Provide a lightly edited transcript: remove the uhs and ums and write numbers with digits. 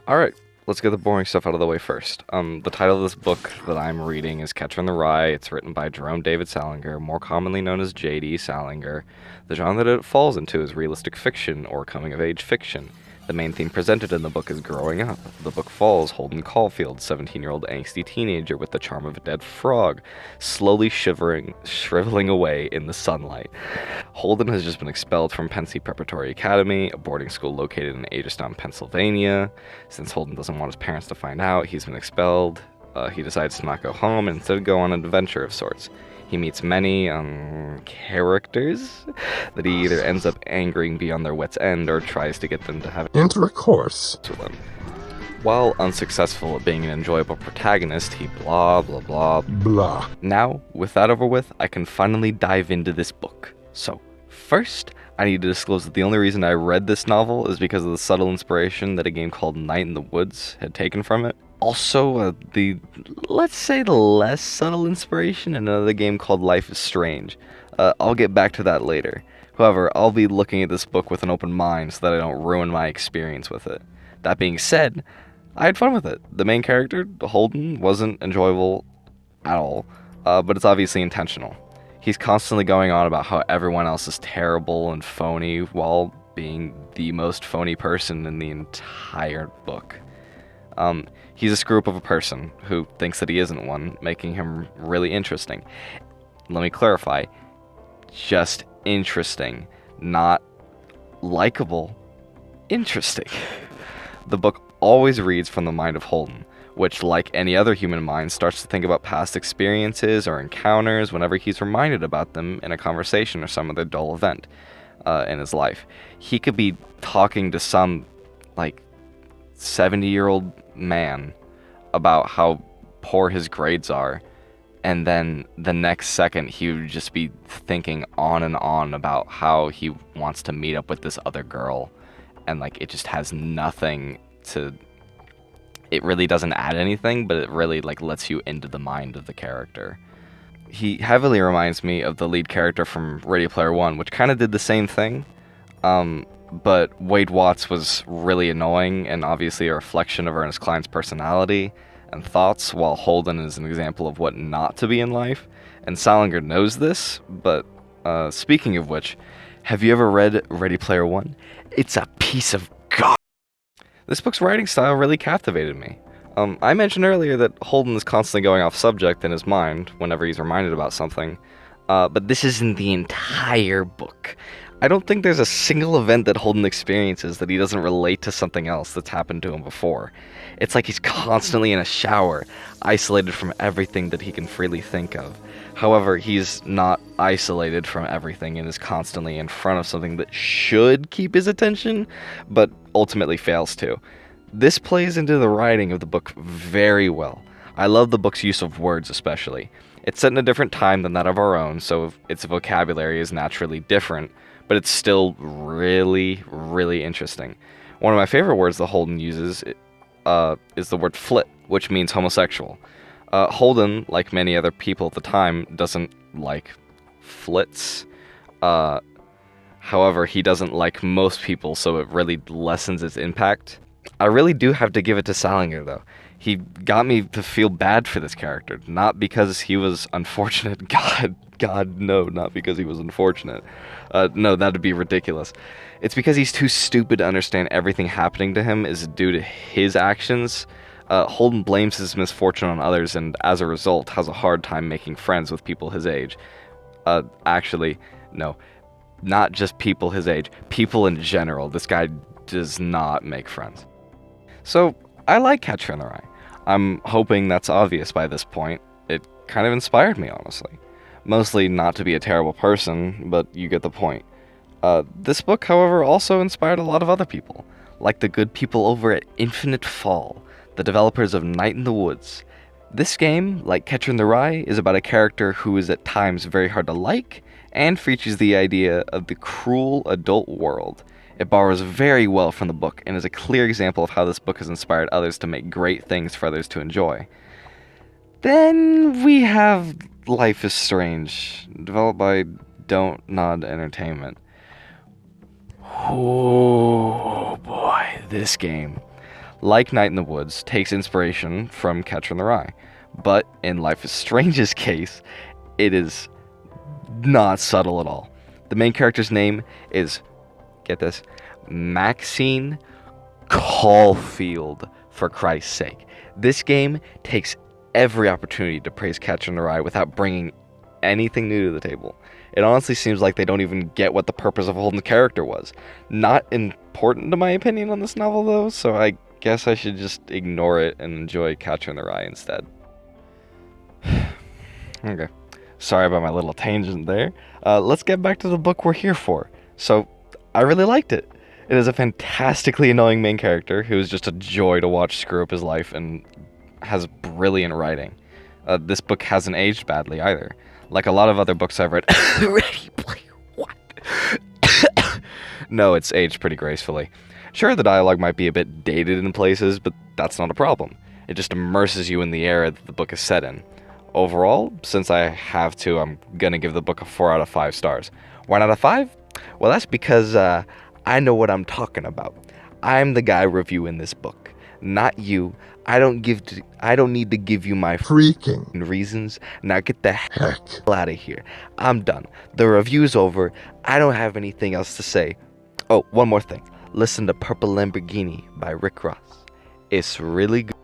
Alright, let's get the boring stuff out of the way first. The title of this book that I'm reading is Catcher in the Rye. It's written by Jerome David Salinger, more commonly known as JD Salinger. The genre that it falls into is realistic fiction or coming-of-age fiction. The main theme presented in the book is growing up. The book follows Holden Caulfield, 17-year-old angsty teenager with the charm of a dead frog, slowly shriveling away in the sunlight. Holden has just been expelled from Pensy Preparatory Academy, a boarding school located in Agerstown, Pennsylvania. Since Holden doesn't want his parents to find out he's been expelled, he decides to not go home and instead go on an adventure of sorts. He meets many characters that he either ends up angering beyond their wits' end or tries to get them to have intercourse with him. While unsuccessful at being an enjoyable protagonist, he blah blah blah blah. Now, with that over with, I can finally dive into this book. So, first, I need to disclose that the only reason I read this novel is because of the subtle inspiration that a game called Night in the Woods had taken from it. Also, let's say the less subtle inspiration in another game called Life is Strange. I'll get back to that later. However, I'll be looking at this book with an open mind so that I don't ruin my experience with it. That being said, I had fun with it. The main character, Holden, wasn't enjoyable at all, but it's obviously intentional. He's constantly going on about how everyone else is terrible and phony while being the most phony person in the entire book. He's a screw up of a person who thinks that he isn't one, making him really interesting. Let me clarify, just interesting, not likable, interesting. The book always reads from the mind of Holden, which, like any other human mind, starts to think about past experiences or encounters whenever he's reminded about them in a conversation or some other dull event in his life. He could be talking to some, 70-year-old man about how poor his grades are, and then the next second he would just be thinking on and on about how he wants to meet up with this other girl, and it just has nothing to... It really doesn't add anything, but it really lets you into the mind of the character. He heavily reminds me of the lead character from Ready Player One, which kind of did the same thing. But Wade Watts was really annoying and obviously a reflection of Ernest Cline's personality and thoughts, while Holden is an example of what not to be in life. And Salinger knows this, but speaking of which, have you ever read Ready Player One? It's a piece of god. This book's writing style really captivated me. I mentioned earlier that Holden is constantly going off subject in his mind whenever he's reminded about something, but this isn't the entire book. I don't think there's a single event that Holden experiences that he doesn't relate to something else that's happened to him before. It's like he's constantly in a shower, isolated from everything that he can freely think of. However, he's not isolated from everything and is constantly in front of something that should keep his attention, but ultimately fails to. This plays into the writing of the book very well. I love the book's use of words especially. It's set in a different time than that of our own, so its vocabulary is naturally different, but it's still really, really interesting. One of my favorite words that Holden uses is the word flit, which means homosexual. Holden, like many other people at the time, doesn't like flits. However, he doesn't like most people, so it really lessens its impact. I really do have to give it to Salinger, though. He got me to feel bad for this character, not because he was unfortunate. God, no, not because he was unfortunate. No, that'd be ridiculous. It's because he's too stupid to understand everything happening to him is due to his actions. Holden blames his misfortune on others and, as a result, has a hard time making friends with people his age. Actually, no. Not just people his age. People in general. This guy does not make friends. So, I like Catcher in the Rye. I'm hoping that's obvious by this point. It kind of inspired me, honestly. Mostly not to be a terrible person, but you get the point. This book, however, also inspired a lot of other people, like the good people over at Infinite Fall, the developers of Night in the Woods. This game, like Catcher in the Rye, is about a character who is at times very hard to like, and features the idea of the cruel adult world. It borrows very well from the book, and is a clear example of how this book has inspired others to make great things for others to enjoy. Then we have Life is Strange, developed by Don't Nod Entertainment. Oh boy, this game. like Night in the Woods, takes inspiration from Catcher in the Rye. But in Life is Strange's case, it is not subtle at all. The main character's name is, get this, Maxine Caulfield, for Christ's sake. This game takes every opportunity to praise Catcher in the Rye without bringing anything new to the table. It honestly seems like they don't even get what the purpose of Holden's character was. Not important to my opinion on this novel though, so I guess I should just ignore it and enjoy Catcher in the Rye instead. Okay. Sorry about my little tangent there. Let's get back to the book we're here for. So, I really liked it. It is a fantastically annoying main character who is just a joy to watch screw up his life and has brilliant writing. This book hasn't aged badly either. Like a lot of other books I've read. Ready Player One. No, it's aged pretty gracefully. Sure, the dialogue might be a bit dated in places, but that's not a problem. It just immerses you in the era that the book is set in. Overall, since I have to, I'm gonna give the book a 4 out of 5 stars. 1 out of 5? Well, that's because I know what I'm talking about. I'm the guy reviewing this book, not you. I don't need to give you my freaking reasons. Now get the heck out of here. I'm done. The review's over. I don't have anything else to say. Oh, one more thing. Listen to Purple Lamborghini by Rick Ross. It's really good.